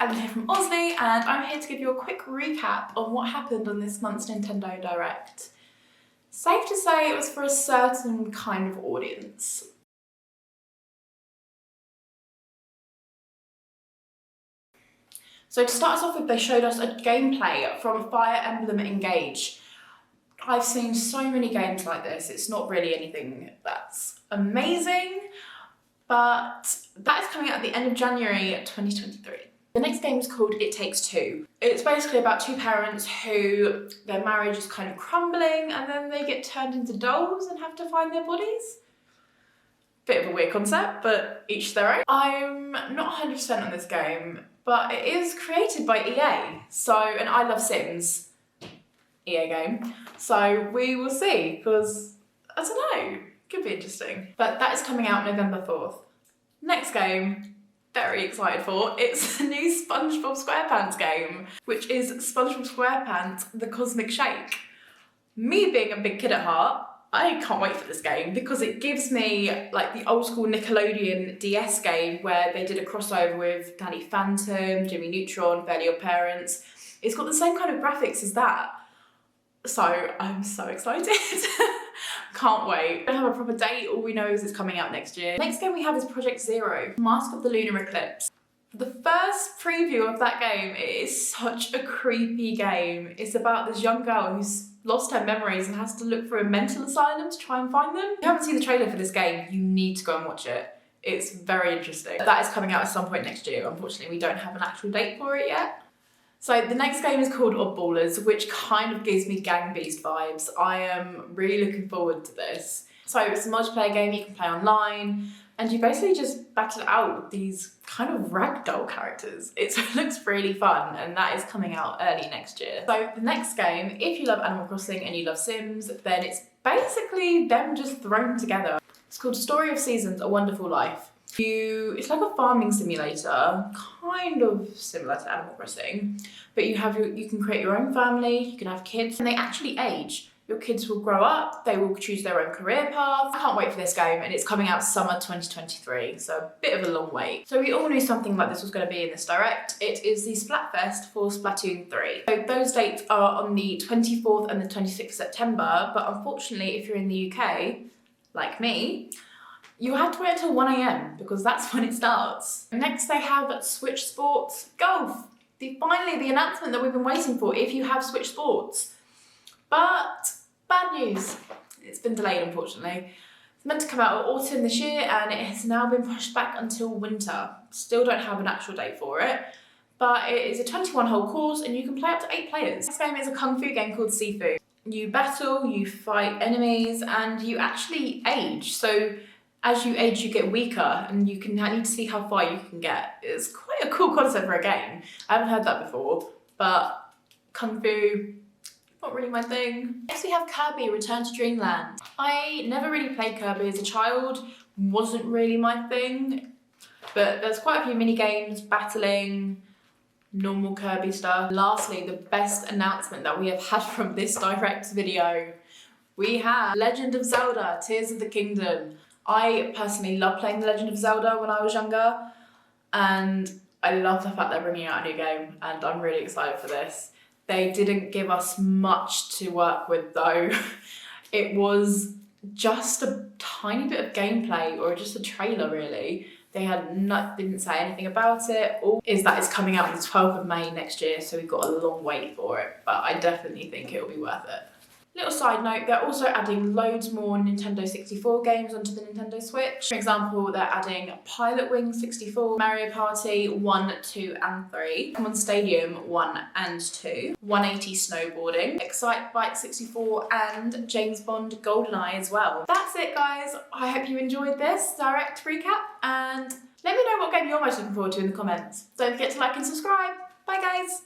I'm here from Orzly and I'm here to give you a quick recap on what happened on this month's Nintendo Direct. Safe to say it was for a certain kind of audience. So to start us off with, they showed us a gameplay from Fire Emblem Engage. I've seen so many games like this, it's not really anything that's amazing, but that is coming out at the end of January 2023. The next game is called It Takes Two. It's basically about two parents who their marriage is kind of crumbling and then they get turned into dolls and have to find their bodies. Bit of a weird concept, but each their own. I'm not 100% on this game, but it is created by EA. And I love Sims, EA game. So we will see, because I don't know, could be interesting. But that is coming out November 4th. Next game, very excited for, it's a new Spongebob Squarepants game, which is SpongeBob SquarePants The Cosmic Shake. Me being a big kid at heart, I can't wait for this game because it gives me like the old school Nickelodeon DS game where they did a crossover with Danny Phantom, Jimmy Neutron, Fairly Odd Parents. It's got the same kind of graphics as that. So I'm so excited. Can't wait. We don't have a proper date, all we know is it's coming out next year. Next game we have is Project Zero, Mask of the Lunar Eclipse. The first preview of that game, it is such a creepy game. It's about this young girl who's lost her memories and has to look for a mental asylum to try and find them. If you haven't seen the trailer for this game, you need to go and watch it. It's very interesting. That is coming out at some point next year. Unfortunately, we don't have an actual date for it yet. So the next game is called Oddballers, which kind of gives me Gang Beast vibes. I am really looking forward to this. So it's a multiplayer game you can play online, and you basically just battle it out with these kind of ragdoll characters. It looks really fun, and that is coming out early next year. So the next game, if you love Animal Crossing and you love Sims, then it's basically them just thrown together. It's called Story of Seasons, A Wonderful Life. It's like a farming simulator, kind of similar to Animal Crossing, but you can create your own family, you can have kids, and they actually age. Your kids will grow up, they will choose their own career path. I can't wait for this game, and it's coming out summer 2023, so a bit of a long wait. So we all knew something like this was going to be in this Direct. It is the Splatfest for Splatoon 3. So those dates are on the 24th and the 26th September, but unfortunately if you're in the UK, like me, you have to wait until 1 AM because that's when it starts. Next they have Switch Sports Golf. Finally the announcement that we've been waiting for if you have Switch Sports. But bad news, it's been delayed unfortunately. It's meant to come out in autumn this year and it has now been pushed back until winter. Still don't have an actual date for it, but it is a 21-hole course and you can play up to 8 players. This game is a kung fu game called Sifu. You battle, you fight enemies, and you actually age. So as you age, you get weaker and need to see how far you can get. It's quite a cool concept for a game. I haven't heard that before, but kung fu, not really my thing. Next we have Kirby Return to Dreamland. I never really played Kirby as a child, wasn't really my thing, but there's quite a few mini games, battling, normal Kirby stuff. Lastly, the best announcement that we have had from this Direct video, we have Legend of Zelda, Tears of the Kingdom. I personally love playing The Legend of Zelda when I was younger, and I love the fact they're bringing out a new game, and I'm really excited for this. They didn't give us much to work with though. It was just a tiny bit of gameplay, or just a trailer really. They didn't say anything about it. All is that it's coming out on the 12th of May next year, so we've got a long wait for it, but I definitely think it'll be worth it. Little side note, they're also adding loads more Nintendo 64 games onto the Nintendo Switch. For example, they're adding Pilotwings 64, Mario Party 1, 2 and 3, Pokemon Stadium 1 and 2, 180 Snowboarding, Exitebike 64 and James Bond GoldenEye as well. That's it guys, I hope you enjoyed this Direct recap and let me know what game you're most looking forward to in the comments. Don't forget to like and subscribe. Bye guys!